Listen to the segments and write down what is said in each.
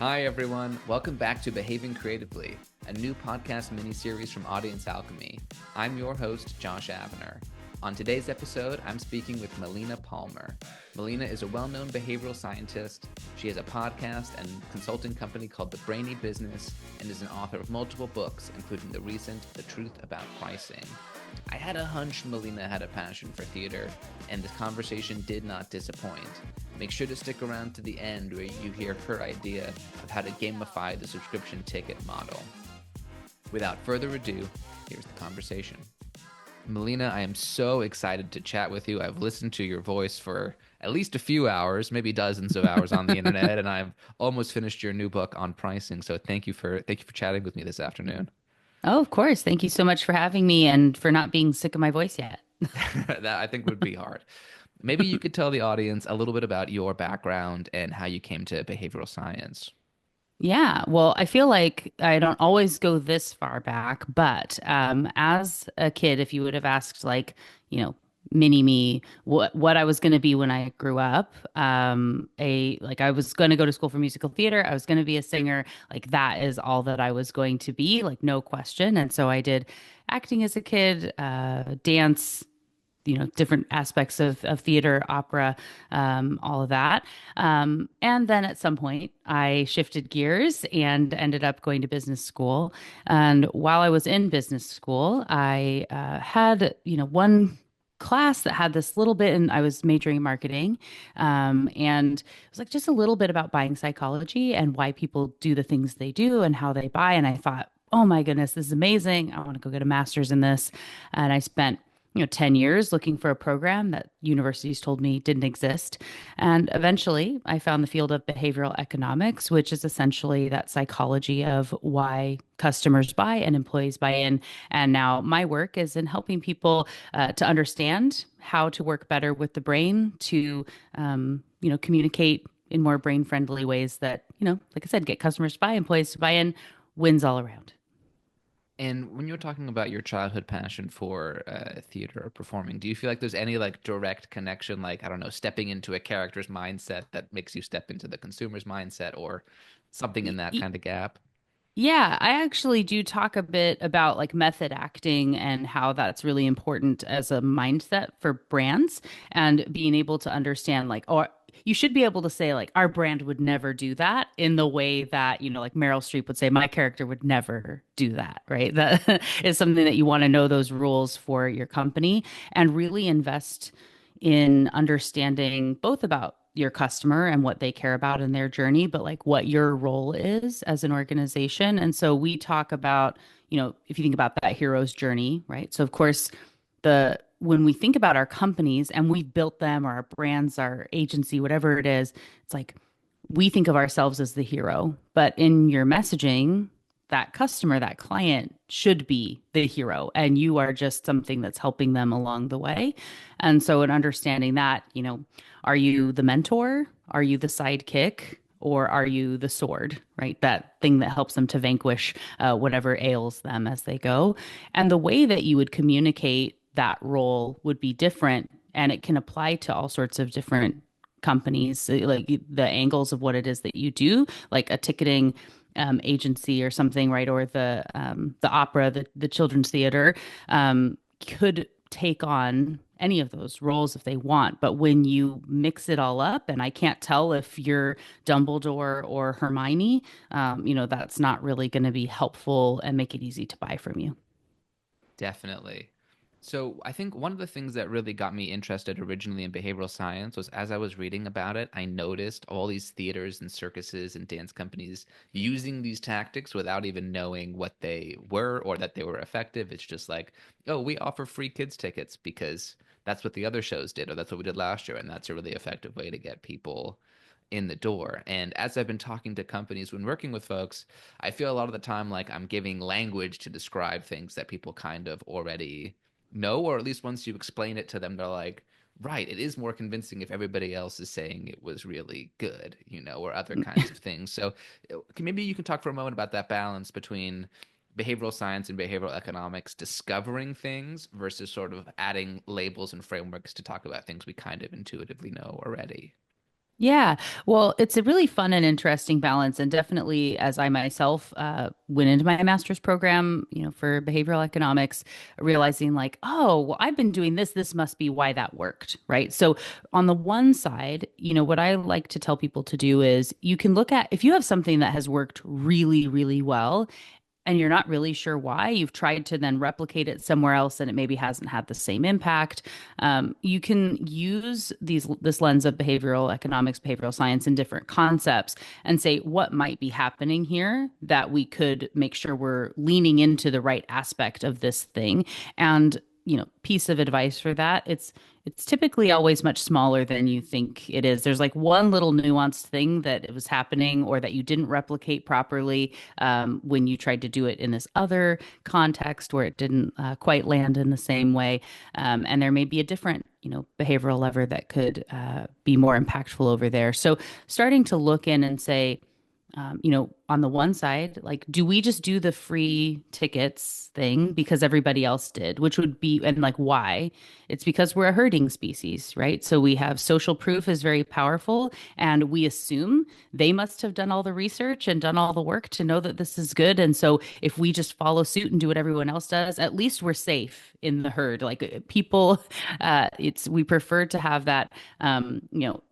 Hi, everyone. Welcome back to Behaving Creatively, a new podcast mini-series from Audience Alchemy. I'm your host, Josh Aviner. On today's episode, I'm speaking with Melina Palmer. Melina is a well-known behavioral scientist. She has a podcast and consulting company called The Brainy Business and is an author of multiple books, including the recent The Truth About Pricing. I had a hunch Melina had a passion for theater, and this conversation did not disappoint. Make sure to stick around to the end where you hear her idea of how to gamify the subscription ticket model. Without further ado, here's the conversation. Melina, I am so excited to chat with you. I've listened to your voice for at least a few hours, maybe dozens of hours on the internet, and I've almost finished your new book on pricing. So thank you for chatting with me this afternoon. Oh, of course. Thank you so much for having me and for not being sick of my voice yet. That I think would be hard. Maybe you could tell the audience a little bit about your background and how you came to behavioral science. Yeah, well, I feel like I don't always go this far back, but as a kid, if you would have asked, like, mini me, what I was going to be when I grew up, I was going to go to school for musical theater. I was going to be a singer. Like that is all that I was going to be, like no question. And so I did acting as a kid, dance, different aspects of theater, opera, all of that. And then at some point, I shifted gears and ended up going to business school. And while I was in business school, I had, one class that had this little bit, and I was majoring in marketing. And it was like just a little bit about buying psychology and why people do the things they do and how they buy. And I thought, oh my goodness, this is amazing. I want to go get a master's in this. And I spent 10 years looking for a program that universities told me didn't exist. And eventually I found the field of behavioral economics, which is essentially that psychology of why customers buy and employees buy in. And now my work is in helping people to understand how to work better with the brain to, communicate in more brain friendly ways that, like I said, get customers to buy, employees to buy in, wins all around. And when you're talking about your childhood passion for theater or performing, do you feel like there's any like direct connection, like, I don't know, stepping into a character's mindset that makes you step into the consumer's mindset or something in that kind of gap? Yeah, I actually do talk a bit about like method acting and how that's really important as a mindset for brands and being able to understand like, or you should be able to say like our brand would never do that in the way that, like Meryl Streep would say, my character would never do that, right? That is something that you want to know those rules for your company and really invest in understanding both about your customer and what they care about in their journey, but like what your role is as an organization. And so we talk about, if you think about that hero's journey, right? So of course, the when we think about our companies and we've built them or our brands, our agency, whatever it is, it's like we think of ourselves as the hero, but in your messaging, that customer, that client should be the hero, and you are just something that's helping them along the way. And so, in understanding that, are you the mentor? Are you the sidekick? Or are you the sword, right? That thing that helps them to vanquish whatever ails them as they go. And the way that you would communicate that role would be different. And it can apply to all sorts of different companies, like the angles of what it is that you do, like a ticketing agency or something, right? Or the opera, the children's theater could take on any of those roles if they want. But when you mix it all up, and I can't tell if you're Dumbledore or Hermione, that's not really going to be helpful and make it easy to buy from you. Definitely. So I think one of the things that really got me interested originally in behavioral science was as I was reading about it, I noticed all these theaters and circuses and dance companies using these tactics without even knowing what they were or that they were effective. It's just like, oh, we offer free kids tickets because that's what the other shows did, or that's what we did last year, and that's a really effective way to get people in the door. And as I've been talking to companies when working with folks, I feel a lot of the time like I'm giving language to describe things that people kind of already know, or at least once you explain it to them, they're like, right, it is more convincing if everybody else is saying it was really good, or other kinds of things. So maybe you can talk for a moment about that balance between behavioral science and behavioral economics discovering things versus sort of adding labels and frameworks to talk about things we kind of intuitively know already. Yeah, well, it's a really fun and interesting balance. And definitely, as I myself went into my master's program, for behavioral economics, realizing like, oh, well, I've been doing this. This must be why that worked. Right. So, on the one side, what I like to tell people to do is you can look at if you have something that has worked really, really well and you're not really sure why, you've tried to then replicate it somewhere else and it maybe hasn't had the same impact. You can use this lens of behavioral economics, behavioral science, and different concepts and say what might be happening here that we could make sure we're leaning into the right aspect of this thing. And piece of advice for that, it's typically always much smaller than you think it is. There's like one little nuanced thing that it was happening or that you didn't replicate properly when you tried to do it in this other context where it didn't quite land in the same way. And there may be a different, behavioral lever that could be more impactful over there. So starting to look in and say, on the one side, like, do we just do the free tickets thing because everybody else did, which would be, and like, why? It's because we're a herding species, right? So we have social proof is very powerful, and we assume they must have done all the research and done all the work to know that this is good. And so if we just follow suit and do what everyone else does, at least we're safe in the herd. Like people, we prefer to have that,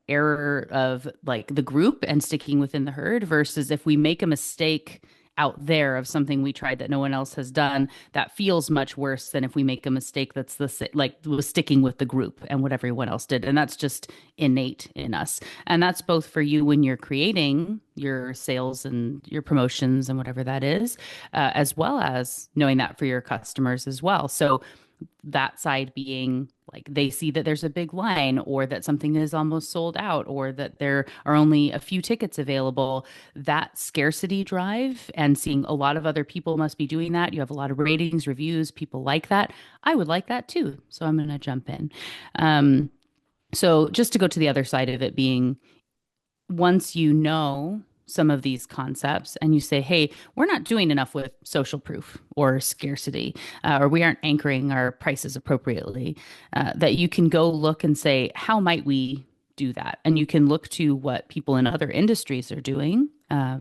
error of like the group and sticking within the herd versus if we make a mistake out there of something we tried that no one else has done, that feels much worse than if we make a mistake that's like was sticking with the group and what everyone else did. And that's just innate in us. And that's both for you when you're creating your sales and your promotions and whatever that is, as well as knowing that for your customers as well. So that side being like they see that there's a big line or that something is almost sold out or that there are only a few tickets available, that scarcity drive and seeing a lot of other people must be doing that. You have a lot of ratings, reviews, people like that. I would like that too. So I'm going to jump in. So just to go to the other side of it being once you know some of these concepts and you say, hey, we're not doing enough with social proof or scarcity, or we aren't anchoring our prices appropriately, that you can go look and say, how might we do that? And you can look to what people in other industries are doing,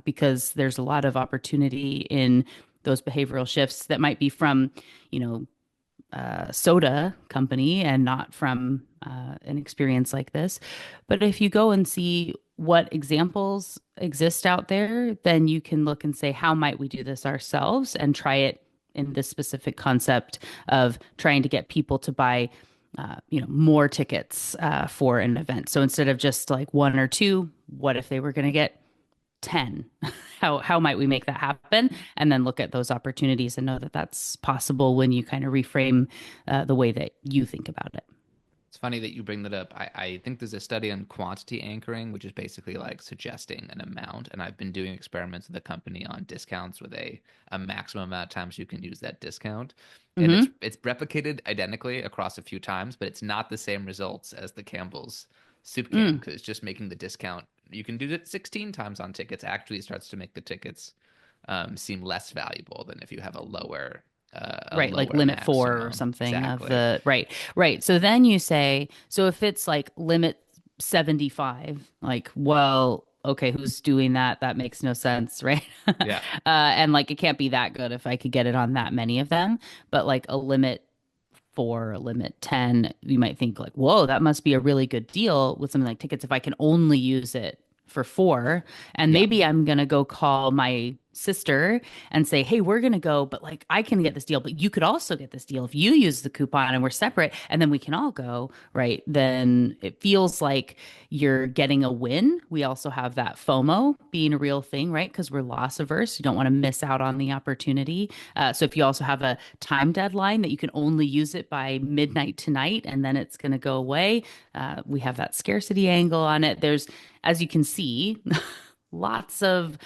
because there's a lot of opportunity in those behavioral shifts that might be from, you know, soda company and not from an experience like this. But if you go and see what examples exist out there, then you can look and say, how might we do this ourselves and try it in this specific concept of trying to get people to buy more tickets for an event. So instead of just like one or two, what if they were going to get 10? How might we make that happen? And then look at those opportunities and know that that's possible when you kind of reframe the way that you think about it. It's funny that you bring that up. I think there's a study on quantity anchoring, which is basically like suggesting an amount. And I've been doing experiments with the company on discounts with a maximum amount of times you can use that discount. And it's Mm-hmm. it's replicated identically across a few times, but it's not the same results as the Campbell's soup can Mm. because it's just making the discount. You can do it 16 times on tickets. Actually, starts to make the tickets seem less valuable than if you have a Right, like lower limit four or maximum. something of Exactly. the right, right. So then you say, so if it's like limit 75, like, well, okay, who's doing that? That makes no sense, right? Yeah. And like it can't be that good if I could get it on that many of them. But like a limit four, a limit 10, you might think like, whoa, that must be a really good deal with something like tickets if I can only use it for four. And Yeah. maybe I'm gonna go call my sister and say, hey, we're gonna go, but like I can get this deal, but you could also get this deal if you use the coupon and we're separate, and then we can all go, right? Then it feels like you're getting a win. We also have that FOMO being a real thing, right? Because we're loss averse. You don't want to miss out on the opportunity. So if you also have a time deadline that you can only use it by midnight tonight and then it's going to go away, we have that scarcity angle on it. There's, as you can see, lots of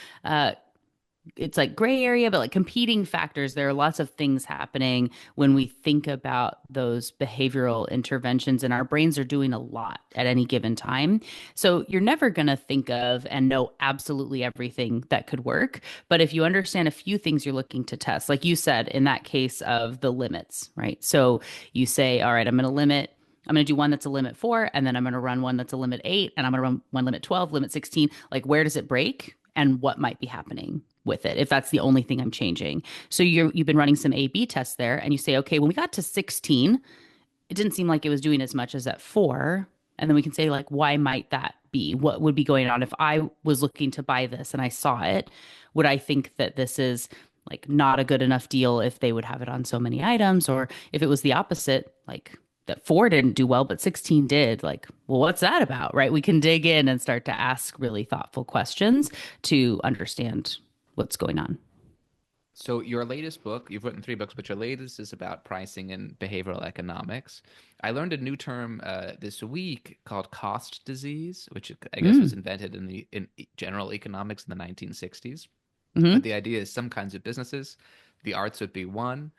it's like gray area, but like competing factors. There are lots of things happening when we think about those behavioral interventions, and our brains are doing a lot at any given time. So you're never going to think of and know absolutely everything that could work. But if you understand a few things you're looking to test, like you said, in that case of the limits, right? So you say, all right, I'm going to limit I'm going to do one that's a limit 4, and then I'm going to run one that's a limit 8, and I'm going to run one limit 12, limit 16. Like, where does it break and what might be happening with it if that's the only thing I'm changing? So you've been running some A/B tests there, and you say, okay, when we got to 16, it didn't seem like it was doing as much as at 4. And then we can say, like, why might that be? What would be going on if I was looking to buy this and I saw it? Would I think that this is like not a good enough deal if they would have it on so many items? Or if it was the opposite, like that 4 didn't do well, but 16 did, like, well, what's that about? Right? We can dig in and start to ask really thoughtful questions to understand what's going on. So your latest book, you've written three books, but your latest is about pricing and behavioral economics. I learned a new term this week called cost disease, which I guess was Mm. invented in general economics in the 1960s. But Hmm. the idea is some kinds of businesses, the arts would be one,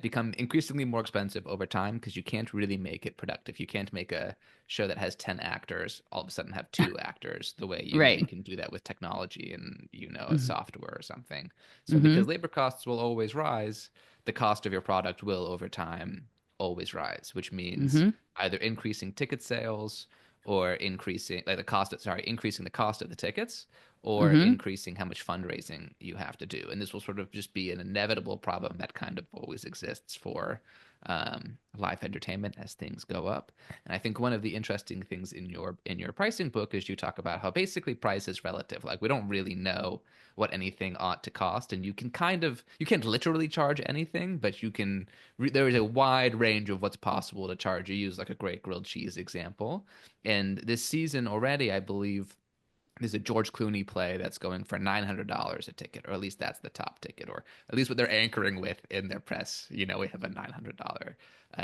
become increasingly more expensive over time because you can't really make it productive. You can't make a show that has 10 actors all of a sudden have two actors the way you maybe Right. can do that with technology and, a Hmm. software or something. So Hmm. because labor costs will always rise, the cost of your product will over time always rise, which means Hmm. either increasing ticket sales or increasing like the cost of, sorry, increasing the cost of the tickets or Hmm. increasing how much fundraising you have to do. And this will sort of just be an inevitable problem that kind of always exists for live entertainment as things go up. And I think one of the interesting things in your pricing book is you talk about how basically price is relative. Like we don't really know what anything ought to cost, and you can't literally charge anything, but there is a wide range of what's possible to charge. You use like a great grilled cheese example, and this season already, I believe there's a George Clooney play that's going for $900 a ticket, or at least that's the top ticket, or at least what they're anchoring with in their press. We have a $900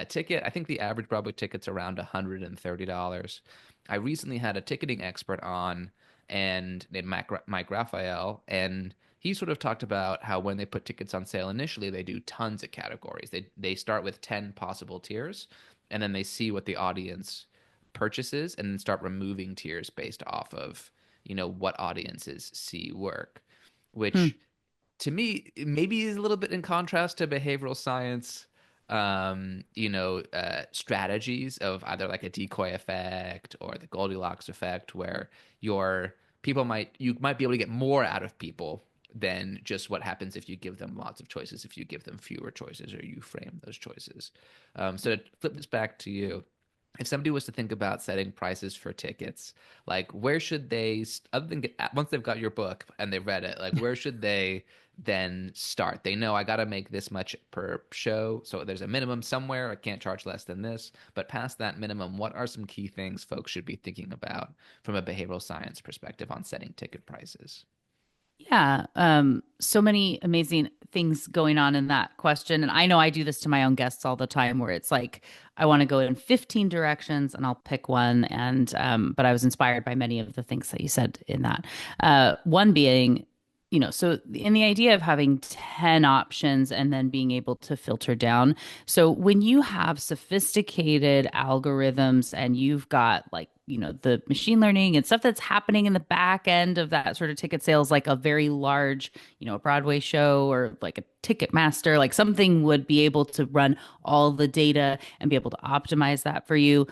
ticket. I think the average Broadway ticket's around $130. I recently had a ticketing expert on and named Mike Raphael, and he sort of talked about how when they put tickets on sale initially, they do tons of categories. They start with 10 possible tiers, and then they see what the audience purchases, and then start removing tiers based off of what audiences see work, Hmm. which to me maybe is a little bit in contrast to behavioral science strategies of either like a decoy effect or the Goldilocks effect, where your you might be able to get more out of people than just what happens if you give them lots of choices, if you give them fewer choices or you frame those choices. So to flip this back to you, if somebody was to think about setting prices for tickets, like where should they, other than once they've got your book and they've read it, like where should they then start? They know I got to make this much per show, so there's a minimum somewhere. I can't charge less than this. But past that minimum, what are some key things folks should be thinking about from a behavioral science perspective on setting ticket prices? Yeah, so many amazing things going on in that question. And I know I do this to my own guests all the time where it's like, I want to go in 15 directions and I'll pick one. And, but I was inspired by many of the things that you said in that. One being, so in the idea of having 10 options and then being able to filter down. So when you have sophisticated algorithms and you've got like, the machine learning and stuff that's happening in the back end of that sort of ticket sales, like a very large, a Broadway show or like a Ticketmaster, like something would be able to run all the data and be able to optimize that for you.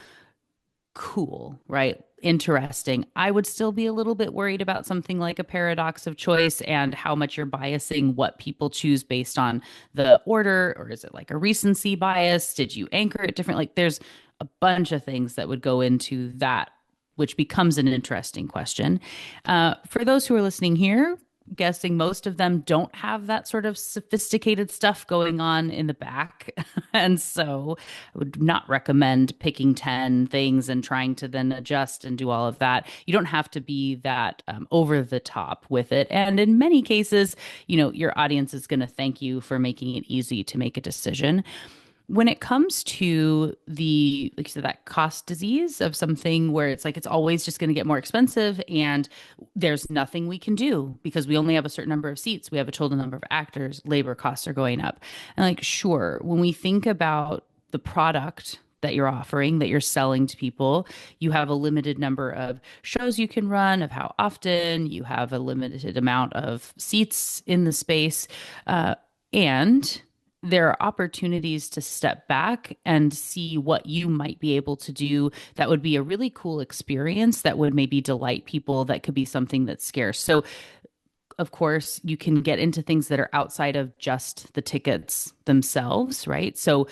Cool, right? Interesting. I would still be a little bit worried about something like a paradox of choice and how much you're biasing what people choose based on the order, or is it like a recency bias? Did you anchor it different? Like there's a bunch of things that would go into that, which becomes an interesting question. For those who are listening here, guessing most of them don't have that sort of sophisticated stuff going on in the back. And so I would not recommend picking 10 things and trying to then adjust and do all of that. You don't have to be that over the top with it. And in many cases, your audience is going to thank you for making it easy to make a decision. When it comes to the, like you said, that cost disease of something where it's like it's always just going to get more expensive and there's nothing we can do because we only have a certain number of seats, we have a total number of actors, labor costs are going up. And like, sure, when we think about the product that you're offering, that you're selling to people, you have a limited number of shows you can run, of how often, you have a limited amount of seats in the space. And there are opportunities to step back and see what you might be able to do that would be a really cool experience that would maybe delight people, that could be something that's scarce. So of course, you can get into things that are outside of just the tickets themselves, right? So,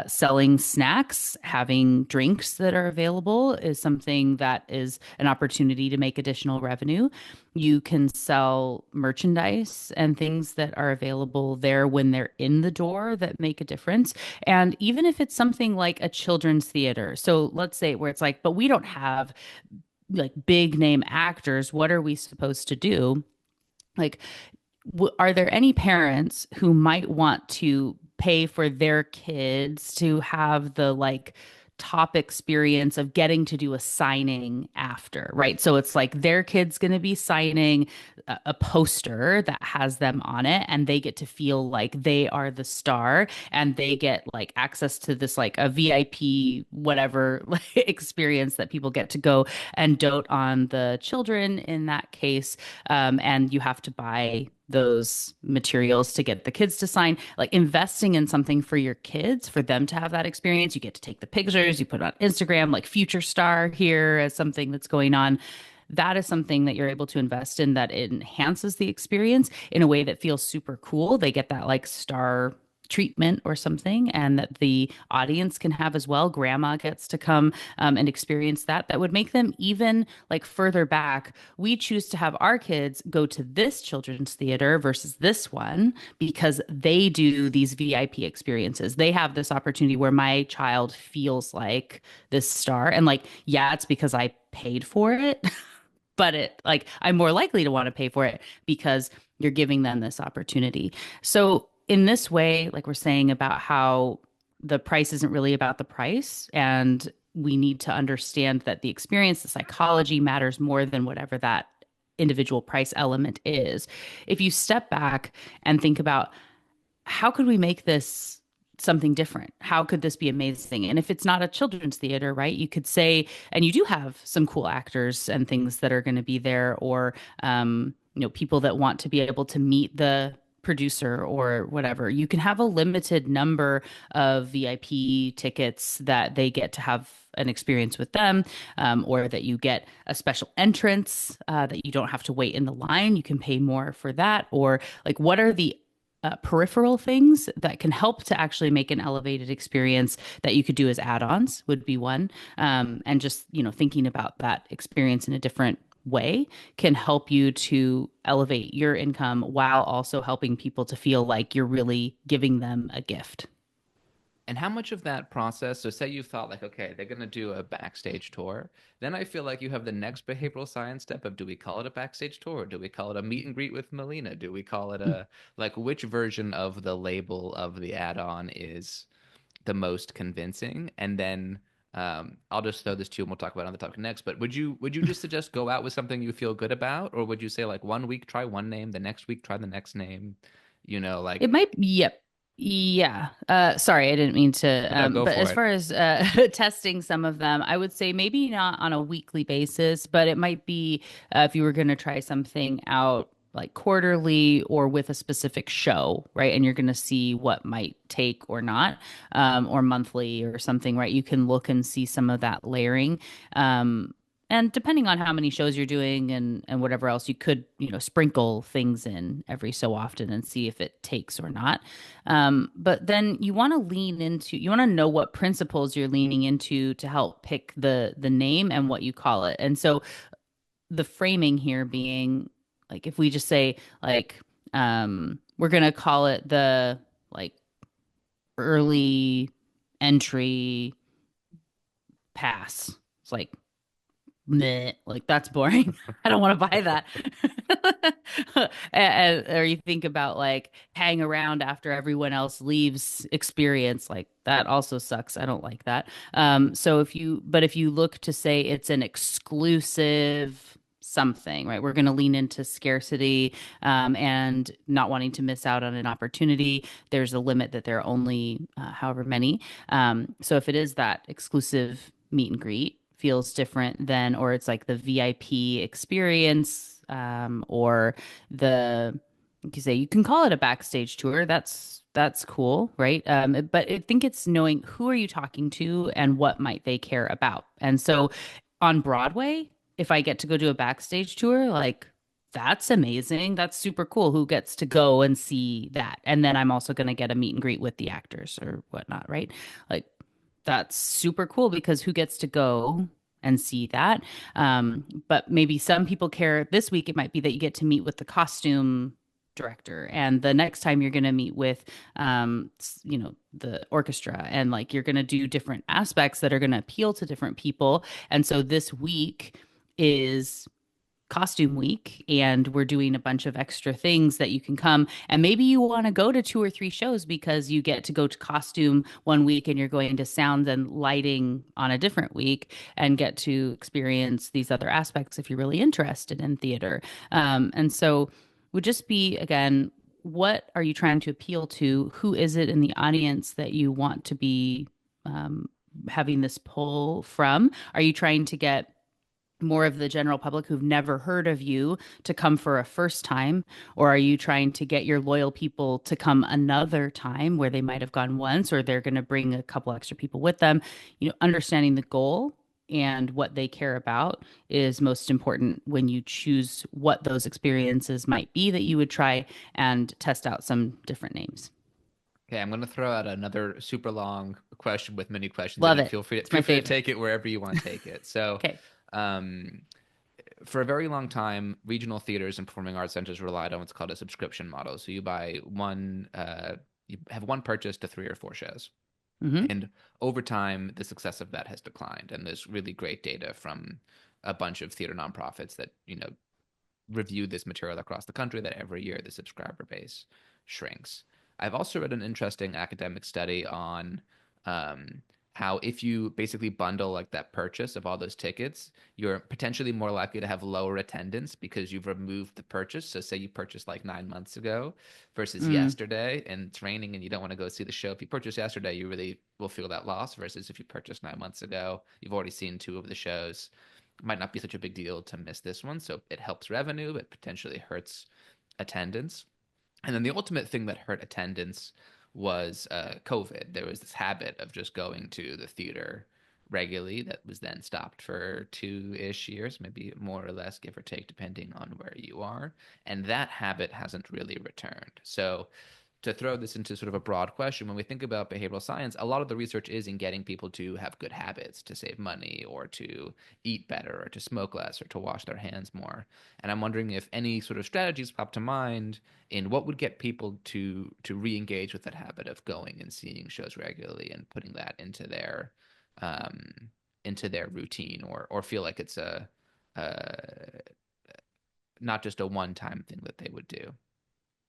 selling snacks, having drinks that are available is something that is an opportunity to make additional revenue. You can sell merchandise and things that are available there when they're in the door that make a difference. And even if it's something like a children's theater, so let's say where it's like, but we don't have like big name actors, what are we supposed to do? Like, are there any parents who might want to pay for their kids to have the like top experience of getting to do a signing after, right? So it's like their kid's going to be signing a poster that has them on it, and they get to feel like they are the star, and they get like access to this like a VIP whatever experience that people get to go and dote on the children in that case. And you have to buy those materials to get the kids to sign. Like investing in something for your kids, for them to have that experience. You get to take the pictures, you put it on Instagram, like future star here as something that's going on. That is something that you're able to invest in that enhances the experience in a way that feels super cool. They get that like star treatment or something, and that the audience can have as well. Grandma gets to come and experience that. That would make them even like further back. We choose to have our kids go to this children's theater versus this one because they do these VIP experiences. They have this opportunity where my child feels like this star. And like, yeah, it's because I paid for it. But it like I'm more likely to want to pay for it because you're giving them this opportunity. So in this way, like we're saying about how the price isn't really about the price, and we need to understand that the experience, the psychology matters more than whatever that individual price element is. If you step back and think about how could we make this something different? How could this be amazing? And if it's not a children's theater, right, you could say, and you do have some cool actors and things that are going to be there, or people that want to be able to meet the producer or whatever. You can have a limited number of VIP tickets that they get to have an experience with them, or that you get a special entrance that you don't have to wait in the line. You can pay more for that, or like what are the peripheral things that can help to actually make an elevated experience that you could do as add-ons would be one. And just, thinking about that experience in a different way can help you to elevate your income while also helping people to feel like you're really giving them a gift. And how much of that process, so say you thought like, okay, they're going to do a backstage tour, then I feel like you have the next behavioral science step of do we call it a backstage tour? Do we call it a meet and greet with Melina? Do we call it a, like, which version of the label of the add-on is the most convincing? And then I'll just throw this to you and we'll talk about it on the topic next. But would you just suggest go out with something you feel good about? Or would you say like one week try one name, the next week try the next name? It Like, might, yep. Yeah. Sorry, I didn't mean to. no, go But for as it. far as testing some of them, I would say maybe not on a weekly basis, but it might be if you were going to try something out like quarterly or with a specific show, right? And you're going to see what might take or not, or monthly or something, right? You can look and see some of that layering. And depending on how many shows you're doing and whatever else, you could, sprinkle things in every so often and see if it takes or not. But then you want to you want to know what principles you're leaning into to help pick the name and what you call it. And so the framing here being like, if we just say like, we're going to call it the like early entry pass. It's like, meh, like that's boring. I don't want to buy that. Or you think about like hang around after everyone else leaves experience, like that also sucks. I don't like that. But if you look to say it's an exclusive something, right? We're going to lean into scarcity, and not wanting to miss out on an opportunity. There's a limit that there are only however many. So if it is that exclusive meet and greet, feels different than, or it's like the VIP experience, or the like you say, you can call it a backstage tour. That's cool, right? But I think it's knowing who are you talking to and what might they care about. And so on Broadway, if I get to go do a backstage tour, like that's amazing. That's super cool. Who gets to go and see that? And then I'm also going to get a meet and greet with the actors or whatnot, right? Like that's super cool because who gets to go and see that? But maybe some people care. This week, it might be that you get to meet with the costume director, and the next time you're going to meet with, the orchestra, and like you're going to do different aspects that are going to appeal to different people. And so this week is costume week and we're doing a bunch of extra things that you can come, and maybe you want to go to two or three shows because you get to go to costume one week and you're going to sound and lighting on a different week and get to experience these other aspects if you're really interested in theater. And so would just be again, what are you trying to appeal to? Who is it in the audience that you want to be um, having this pull from? Are you trying to get more of the general public who've never heard of you to come for a first time? Or are you trying to get your loyal people to come another time where they might have gone once, or they're going to bring a couple extra people with them? Understanding the goal and what they care about is most important when you choose what those experiences might be that you would try and test out some different names. Okay, I'm going to throw out another super long question with many questions in Love it. it. Feel free to, It's my feel free to favorite. take it wherever you want to take it. So, Okay. um, for a very long time, regional theaters and performing arts centers relied on what's called a subscription model. So you have one purchase to three or four shows. Hmm. And over time, the success of that has declined. And there's really great data from a bunch of theater nonprofits that, review this material across the country that every year the subscriber base shrinks. I've also read an interesting academic study on um, how if you basically bundle like that purchase of all those tickets, you're potentially more likely to have lower attendance because you've removed the purchase. So say you purchased like 9 months ago versus Mm. yesterday and it's raining and you don't want to go see the show. If you purchased yesterday, you really will feel that loss versus if you purchased 9 months ago, you've already seen two of the shows, might not be such a big deal to miss this one. So it helps revenue, but potentially hurts attendance. And then the ultimate thing that hurt attendance was COVID. There was this habit of just going to the theater regularly that was then stopped for 2-ish years, maybe more or less, give or take, depending on where you are. And that habit hasn't really returned. So to throw this into sort of a broad question, when we think about behavioral science, a lot of the research is in getting people to have good habits, to save money, or to eat better, or to smoke less, or to wash their hands more. And I'm wondering if any sort of strategies pop to mind in what would get people to re-engage with that habit of going and seeing shows regularly and putting that um, into their routine, or feel like it's a not just a one-time thing that they would do.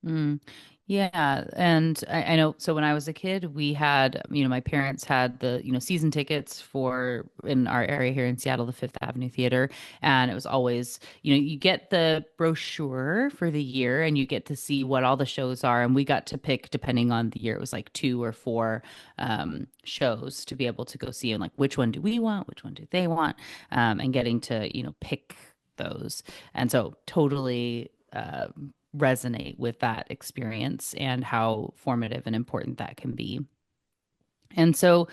Mm. Yeah. And I know, so when I was a kid, we had, my parents had the, season tickets for in our area here in Seattle, the Fifth Avenue Theater. And it was always, you get the brochure for the year and you get to see what all the shows are. And we got to pick, depending on the year, it was like two or four shows to be able to go see. And like, which one do we want? Which one do they want? And getting to, pick those. And so totally. Resonate with that experience and how formative and important that can be. And so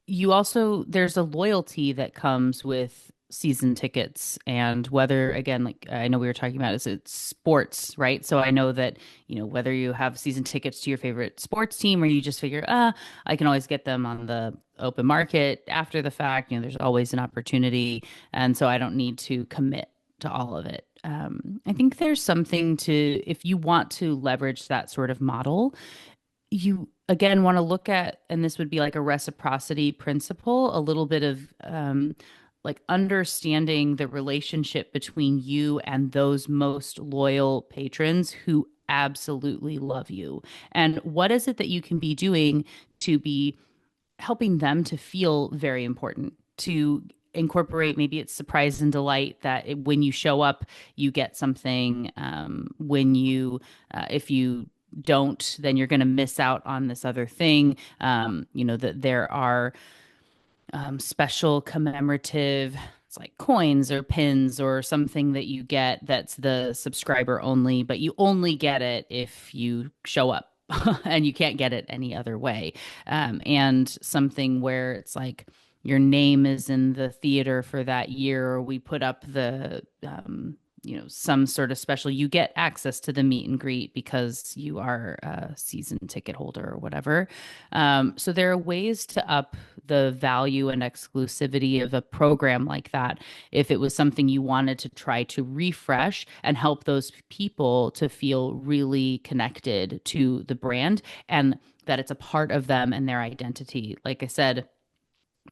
you also, there's a loyalty that comes with season tickets, and whether, again, like I know we were talking about, is it sports, right? So I know that, whether you have season tickets to your favorite sports team or you just figure, I can always get them on the open market after the fact, there's always an opportunity. And so I don't need to commit to all of it. I think there's something to, if you want to leverage that sort of model, you again want to look at, and this would be like a reciprocity principle, a little bit of like understanding the relationship between you and those most loyal patrons who absolutely love you. And what is it that you can be doing to be helping them to feel very important, to incorporate, maybe it's surprise and delight that when you show up you get something, when you if you don't, then you're going to miss out on this other thing. That there are special commemorative it's like coins or pins or something that you get that's the subscriber only, but you only get it if you show up. And you can't get it any other way. And something where it's like your name is in the theater for that year, or we put up some sort of special, you get access to the meet and greet because you are a season ticket holder or whatever. So there are ways to up the value and exclusivity of a program like that if it was something you wanted to try to refresh and help those people to feel really connected to the brand and that it's a part of them and their identity. Like I said,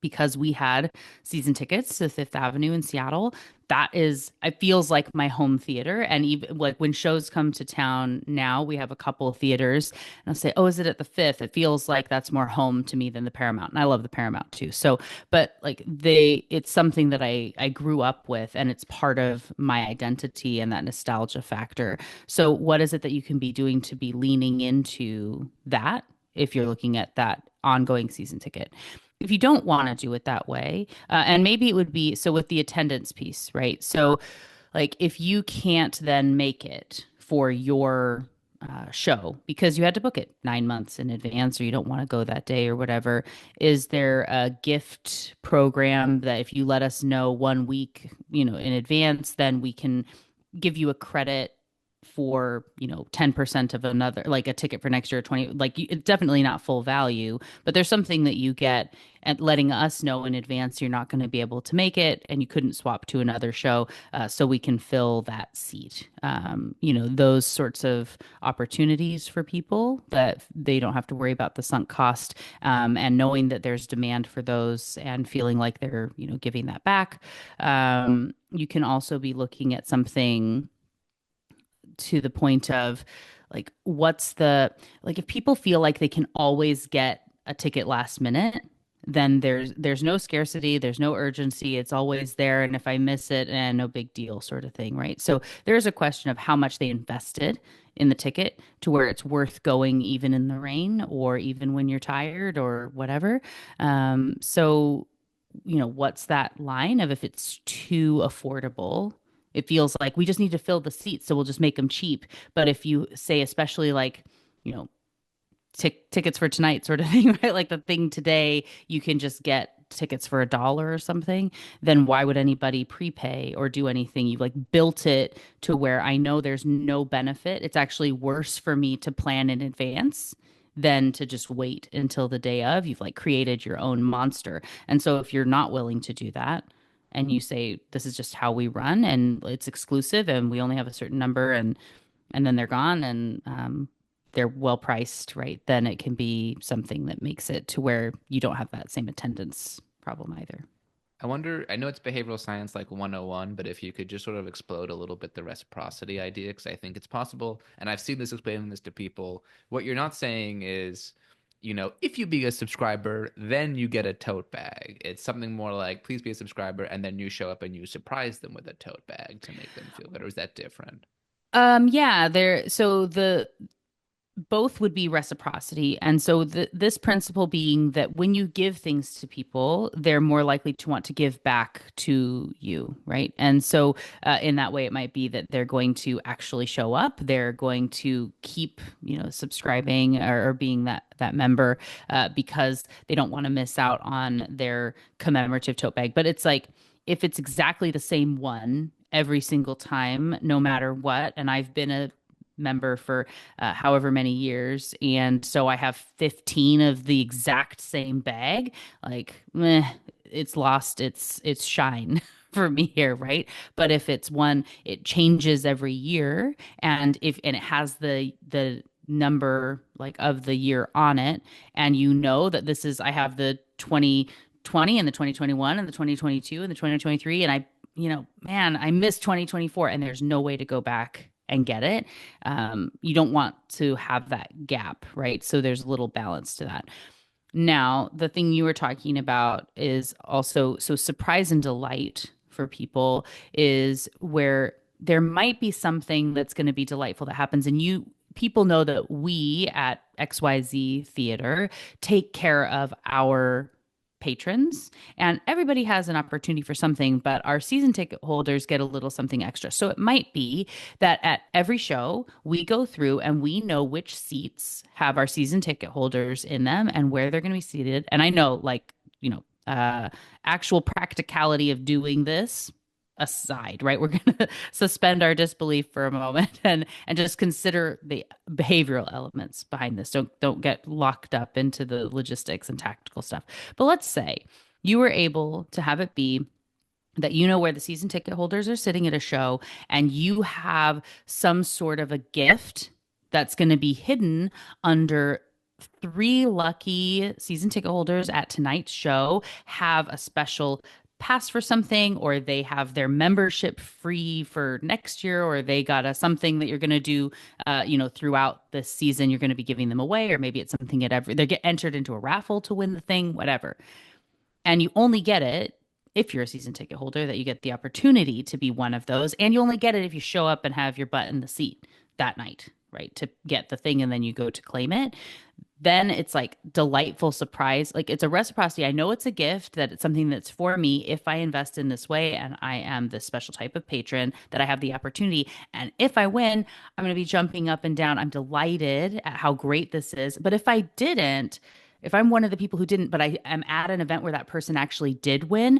because we had season tickets to Fifth Avenue in Seattle. That is, it feels like my home theater. And even like when shows come to town now, we have a couple of theaters, and I'll say, "Oh, is it at the Fifth?" It feels like that's more home to me than the Paramount, and I love the Paramount too. So, but like it's something that I grew up with, and it's part of my identity and that nostalgia factor. So, what is it that you can be doing to be leaning into that if you're looking at that ongoing season ticket? If you don't want to do it that way, and maybe it would be so with the attendance piece, right? So, like, if you can't then make it for your show because you had to book it 9 months in advance or you don't want to go that day or whatever, is there a gift program that if you let us know 1 week, in advance, then we can give you a credit for 10% of another, like a ticket for next year, 20, like it's definitely not full value, but there's something that you get at letting us know in advance you're not going to be able to make it and you couldn't swap to another show, so we can fill that seat. Those sorts of opportunities for people that they don't have to worry about the sunk cost, and knowing that there's demand for those and feeling like they're giving that back. You can also be looking at something to the point of like if people feel like they can always get a ticket last minute, then there's no scarcity, there's no urgency, it's always there, and if I miss it, and no big deal sort of thing, right? So there's a question of how much they invested in the ticket to where it's worth going even in the rain or even when you're tired or whatever. So what's that line of if it's too affordable, it feels like we just need to fill the seats, so we'll just make them cheap. But if you say, especially like, you know, tickets for tonight sort of thing, right? Like the thing today, you can just get tickets for $1 or something, then why would anybody prepay or do anything? You've like built it to where I know there's no benefit. It's actually worse for me to plan in advance than to just wait until the day of. You've like created your own monster. And so if you're not willing to do that, and you say this is just how we run and it's exclusive and we only have a certain number, and then they're gone, and they're well priced, right? Then it can be something that makes it to where you don't have that same attendance problem either. I wonder, I know it's behavioral science like 101, but if you could just sort of explode a little bit the reciprocity idea, because I think it's possible. And I've seen this explaining this to people. What you're not saying is, if you be a subscriber, then you get a tote bag. It's something more like, please be a subscriber, and then you show up and you surprise them with a tote bag to make them feel better. Is that different? Yeah, so the both would be reciprocity. And so this principle being that when you give things to people, they're more likely to want to give back to you, right? And so in that way, it might be that they're going to actually show up. They're going to keep, subscribing or being that member, because they don't want to miss out on their commemorative tote bag. But it's like, if it's exactly the same one every single time, no matter what, and I've been a member for however many years, and so I have 15 of the exact same bag, like it's lost its shine for me here, right? But if it's one, it changes every year, and it has the number like of the year on it, and that this is, I have the 2020 and the 2021 and the 2022 and the 2023, and man, I missed 2024, and there's no way to go back and get it. You don't want to have that gap, right? So there's a little balance to that. Now, the thing you were talking about is also, so surprise and delight for people is where there might be something that's going to be delightful that happens, and people know that we at XYZ Theater take care of our patrons, and everybody has an opportunity for something, but our season ticket holders get a little something extra. So it might be that at every show we go through and we know which seats have our season ticket holders in them and where they're going to be seated. And I know, like, actual practicality of doing this aside, right? We're going to suspend our disbelief for a moment and just consider the behavioral elements behind this. Don't get locked up into the logistics and tactical stuff. But let's say you were able to have it be that you know where the season ticket holders are sitting at a show, and you have some sort of a gift that's going to be hidden under three lucky season ticket holders at tonight's show have a special pass for something, or they have their membership free for next year, or they got a something that you're going to do throughout the season. You're going to be giving them away, or maybe it's something at every they get entered into a raffle to win the thing, whatever. And you only get it if you're a season ticket holder, that you get the opportunity to be one of those. And you only get it if you show up and have your butt in the seat that night, right? To get the thing, and then you go to claim it. Then it's like delightful surprise. Like, it's a reciprocity. I know it's a gift, that it's something that's for me if I invest in this way and I am this special type of patron, that I have the opportunity. And if I win, I'm going to be jumping up and down. I'm delighted at how great this is. But if I didn't, if I'm one of the people who didn't, but I am at an event where that person actually did win,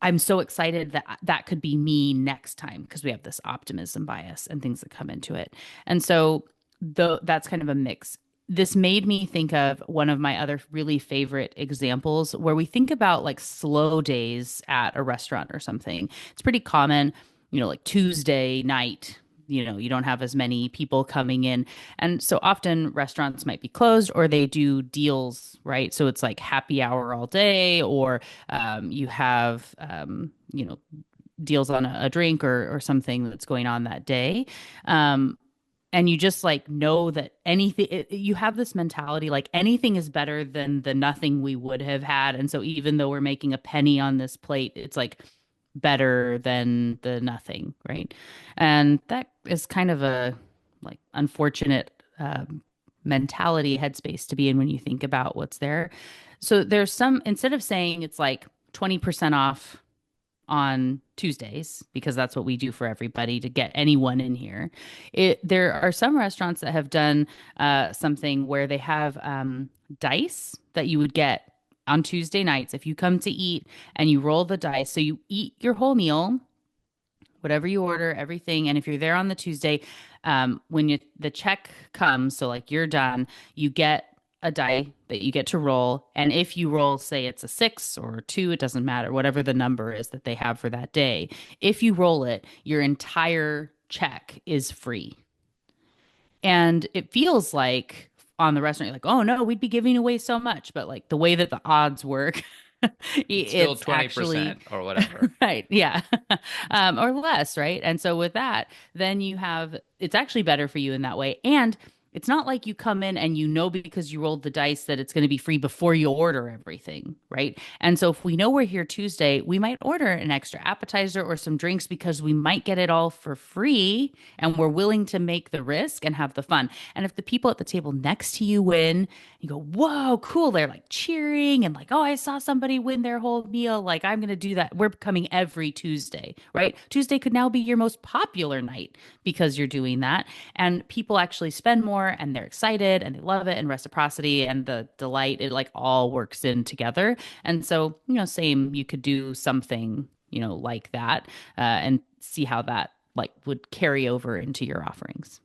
I'm so excited that that could be me next time, because we have this optimism bias and things that come into it. And so that's kind of a mix. This made me think of one of my other really favorite examples where we think about like slow days at a restaurant or something. It's pretty common, like Tuesday night, you don't have as many people coming in. And so often restaurants might be closed, or they do deals, right? So it's like happy hour all day, or you have, deals on a drink or something that's going on that day. And you just like know that you have this mentality, like anything is better than the nothing we would have had. And so even though we're making a penny on this plate, it's like better than the nothing, right? And that is kind of a like unfortunate mentality headspace to be in when you think about what's there. So there's some, instead of saying it's like 20% off on Tuesdays, because that's what we do for everybody to get anyone in here. There are some restaurants that have done something where they have dice that you would get on Tuesday nights if you come to eat, and you roll the dice. So you eat your whole meal, whatever you order, everything. And if you're there on the Tuesday, when the check comes, so like you're done, you get a die that you get to roll. And if you roll, say it's a 6 or a 2, it doesn't matter, whatever the number is that they have for that day. If you roll it, your entire check is free. And it feels like on the restaurant, you're like, oh no, we'd be giving away so much. But like the way that the odds work, It's still it's 20% actually or whatever. right. Yeah. Or less. Right. And so with that, then it's actually better for you in that way. And it's not like you come in and because you rolled the dice that it's going to be free before you order everything, right? And so if we know we're here Tuesday, we might order an extra appetizer or some drinks because we might get it all for free, and we're willing to make the risk and have the fun. And if the people at the table next to you win, you go, whoa, cool. They're like cheering and like, oh, I saw somebody win their whole meal. Like, I'm going to do that. We're coming every Tuesday, right? Tuesday could now be your most popular night because you're doing that. And people actually spend more, and they're excited and they love it, and reciprocity and the delight, it like all works in together. And so, same, you could do something, like that, and see how that like would carry over into your offerings.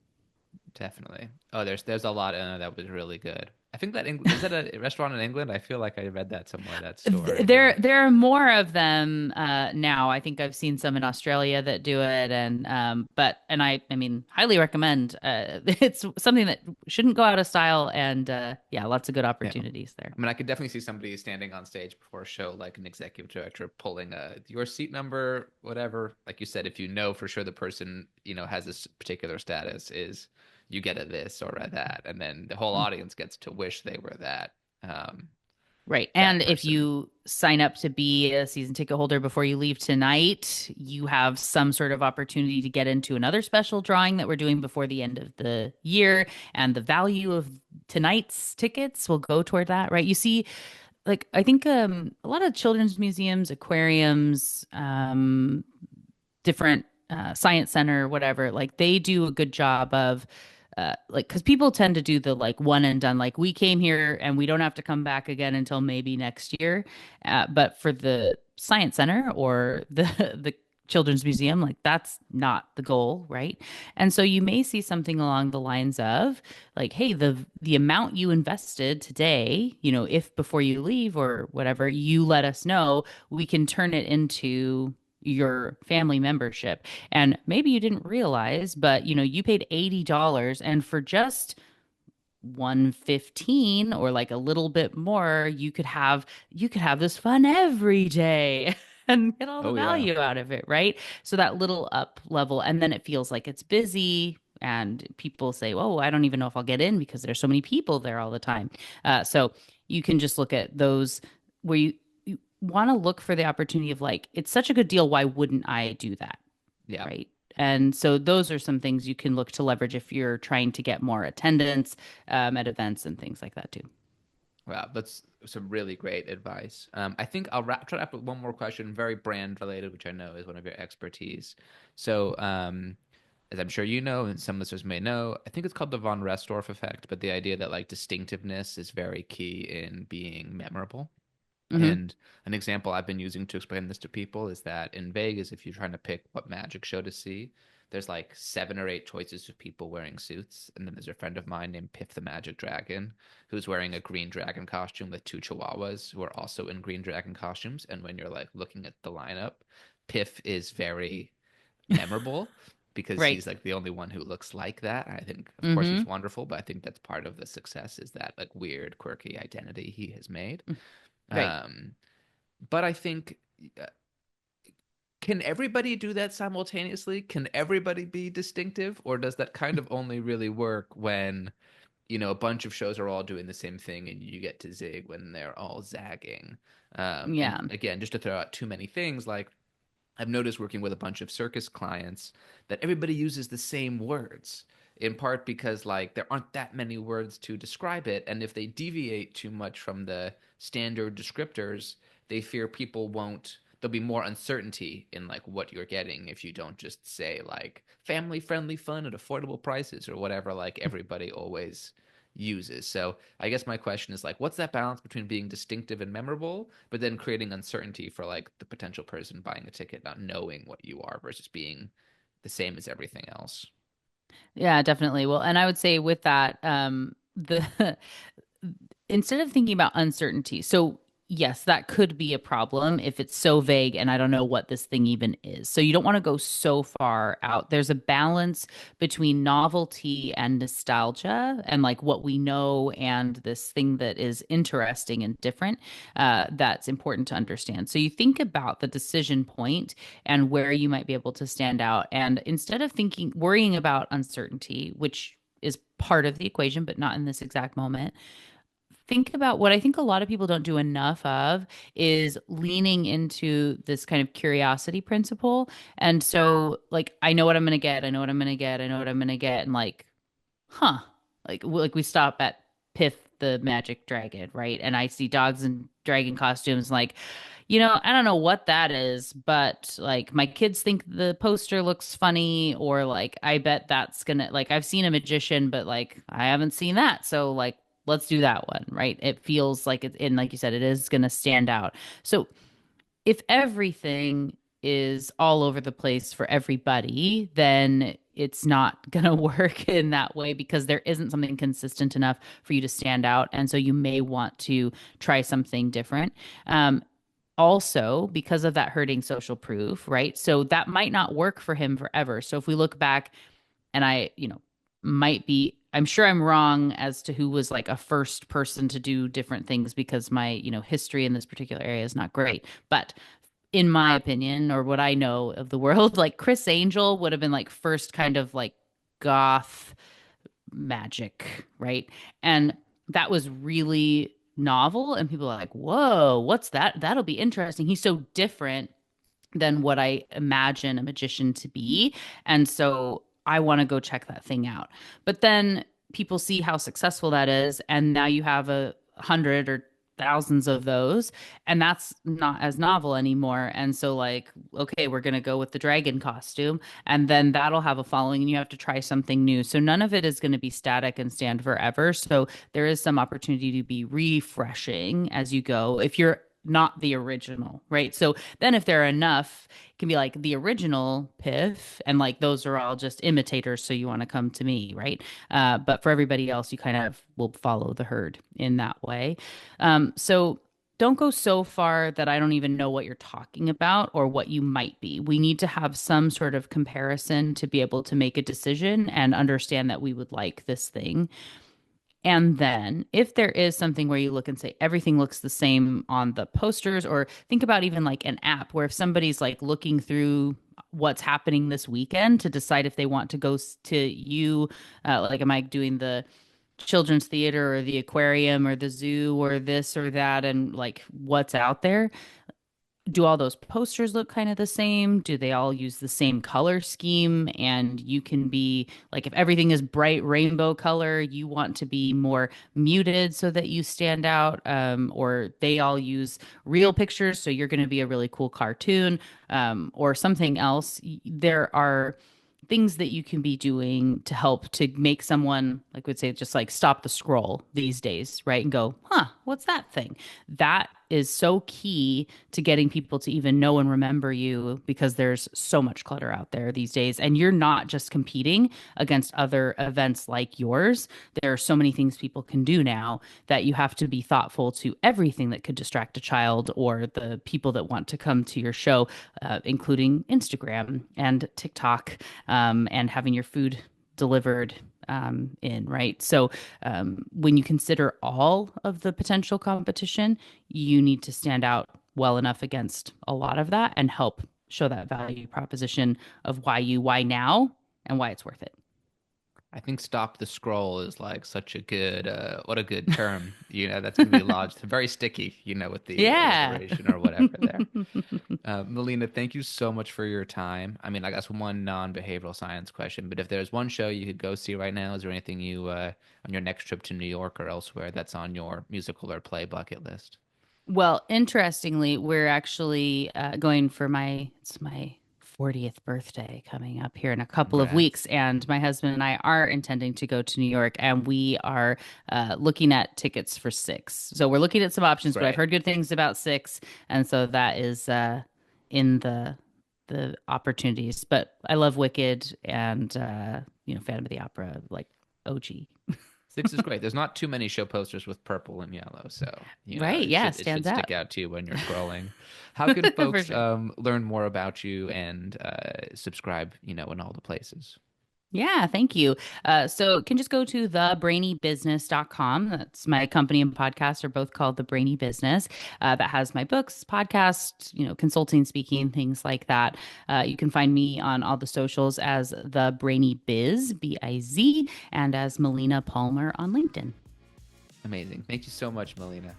Definitely. Oh, there's a lot in it that was really good. I think is that a restaurant in England? I feel like I read that somewhere, that story. There are more of them now. I think I've seen some in Australia that do it, and I mean, highly recommend. It's something that shouldn't go out of style, and yeah, lots of good Yeah. opportunities there. I mean, I could definitely see somebody standing on stage before a show, like an executive director, pulling your seat number, whatever. Like you said, if you know for sure the person, has this particular status, is you get a this or a that, and then the whole audience gets to wish they were that. Right. That And if person. you sign up to be a season ticket holder before you leave tonight, you have some sort of opportunity to get into another special drawing that we're doing before the end of the year. And the value of tonight's tickets will go toward that, right? You see, like I think a lot of children's museums, aquariums, different science center, whatever, like they do a good job of like because people tend to do the like one and done, like we came here and we don't have to come back again until maybe next year. But for the science center or the children's museum, like that's not the goal, right? And so you may see something along the lines of like, hey, the amount you invested today, you know, if before you leave or whatever, you let us know, we can turn it into your family membership. And maybe you didn't realize, but you know, you paid $80 and for just 115 or like a little bit more, you could have this fun every day and get all the Oh yeah. value out of it, right? So that little up level, and then it feels like it's busy. And people say, "Oh, I don't even know if I'll get in because there's so many people there all the time." So you can just look at those where you want to look for the opportunity of like, it's such a good deal. Why wouldn't I do that? Yeah. Right. And so those are some things you can look to leverage if you're trying to get more attendance at events and things like that too. Wow, that's some really great advice. I think I'll try to wrap with one more question, very brand related, which I know is one of your expertise. So, as I'm sure you know, and some listeners may know, I think it's called the von Restorff effect, but the idea that like distinctiveness is very key in being memorable. Hmm. And an example I've been using to explain this to people is that in Vegas, if you're trying to pick what magic show to see, there's like 7 or 8 choices of people wearing suits. And then there's a friend of mine named Piff the Magic Dragon who's wearing a green dragon costume with 2 chihuahuas who are also in green dragon costumes. And when you're like looking at the lineup, Piff is very memorable because Right. he's like the only one who looks like that. I think, of course, he's Hmm. wonderful, but I think that's part of the success is that like weird, quirky identity he has made. Right. Um, but I think, uh, can everybody do that simultaneously? Can everybody be distinctive? Or does that kind of only really work when, a bunch of shows are all doing the same thing and you get to zig when they're all zagging? And Yeah. again, just to throw out too many things, like I've noticed working with a bunch of circus clients that everybody uses the same words, in part because like there aren't that many words to describe it, and if they deviate too much from the standard descriptors, they fear people won't there'll be more uncertainty in like what you're getting if you don't just say like family friendly fun at affordable prices or whatever like everybody always uses. So I guess my question is like, what's that balance between being distinctive and memorable, but then creating uncertainty for like the potential person buying a ticket not knowing what you are versus being the same as everything else? Yeah, definitely. Well, and I would say with that, the instead of thinking about uncertainty, so yes, that could be a problem if it's so vague and I don't know what this thing even is. So you don't want to go so far out. There's a balance between novelty and nostalgia and like what we know and this thing that is interesting and different. That's important to understand. So you think about the decision point and where you might be able to stand out. And instead of worrying about uncertainty, which is part of the equation, but not in this exact moment, think about what I think a lot of people don't do enough of is leaning into this kind of curiosity principle. And so, like, I know what I'm going to get. I know what I'm going to get. I know what I'm going to get. And like, huh, like we stop at Piff the Magic Dragon, right? And I see dogs in dragon costumes, like, I don't know what that is, but like my kids think the poster looks funny, or like I bet that's gonna like I've seen a magician, but like I haven't seen that, so like let's do that one, right? It feels like it's and like you said, it is gonna stand out. So if everything is all over the place for everybody, then it's not going to work in that way because there isn't something consistent enough for you to stand out. And so you may want to try something different. Also, because of that hurting social proof, right? So that might not work for him forever. So if we look back, and might be, I'm sure I'm wrong as to who was like a first person to do different things because my, history in this particular area is not great. But in my opinion, or what I know of the world, like Chris Angel would have been like first kind of like goth magic, right? And that was really novel. And people are like, whoa, what's that? That'll be interesting. He's so different than what I imagine a magician to be. And so I want to go check that thing out. But then people see how successful that is. And now you have 100 or thousands of those, and that's not as novel anymore. And so like, okay, we're going to go with the dragon costume, and then that'll have a following and you have to try something new. So none of it is going to be static and stand forever. So there is some opportunity to be refreshing as you go if you're not the original, right? So then if there are enough, it can be like the original Piff, and like those are all just imitators. So you want to come to me, right? But for everybody else, you kind of will follow the herd in that way. So don't go so far that I don't even know what you're talking about or what you might be. We need to have some sort of comparison to be able to make a decision and understand that we would like this thing. And then, if there is something where you look and say everything looks the same on the posters, or think about even like an app where if somebody's like looking through what's happening this weekend to decide if they want to go to you, like, am I doing the children's theater or the aquarium or the zoo or this or that, and like what's out there? Do all those posters look kind of the same? Do they all use the same color scheme? And you can be like, if everything is bright rainbow color, you want to be more muted so that you stand out. Or they all use real pictures, so you're going to be a really cool cartoon, or something else. There are things that you can be doing to help to make someone, like would say, just like stop the scroll these days, right? And go, huh, what's that thing? That is so key to getting people to even know and remember you, because there's so much clutter out there these days. And you're not just competing against other events like yours. There are so many things people can do now that you have to be thoughtful to everything that could distract a child or the people that want to come to your show, including Instagram and TikTok, and having your food delivered in, right? So when you consider all of the potential competition, you need to stand out well enough against a lot of that and help show that value proposition of why now, and why it's worth it. I think stop the scroll is like such a good, what a good term. That's going to be lodged. Very sticky, with the Yeah. alliteration or whatever there. Melina, thank you so much for your time. I mean, I guess one non-behavioral science question, but if there's one show you could go see right now, is there anything on your next trip to New York or elsewhere that's on your musical or play bucket list? Well, interestingly, we're actually going for it's my 40th birthday coming up here in a couple of Congrats. weeks. And my husband and I are intending to go to New York, and we are looking at tickets for six. So we're looking at some options, but I've Great. heard good things about six. And so that is in the opportunities. But I love Wicked and, Phantom of the Opera, like OG. Six is great. There's not too many show posters with purple and yellow, so Right. it Yeah. should Stands stick out out to you when you're scrolling. How can for folks sure. learn more about you and subscribe, in all the places? Yeah, thank you. So you can just go to thebrainybusiness.com. That's my company and podcast are both called The Brainy Business. That has my books, podcasts, consulting, speaking, things like that. You can find me on all the socials as The Brainy Biz, Biz, and as Melina Palmer on LinkedIn. Amazing. Thank you so much, Melina.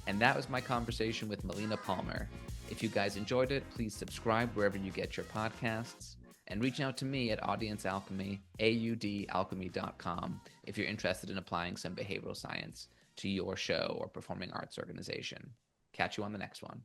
And that was my conversation with Melina Palmer. If you guys enjoyed it, please subscribe wherever you get your podcasts, and reach out to me at Audience Alchemy, audalchemy.com, if you're interested in applying some behavioral science to your show or performing arts organization. Catch you on the next one.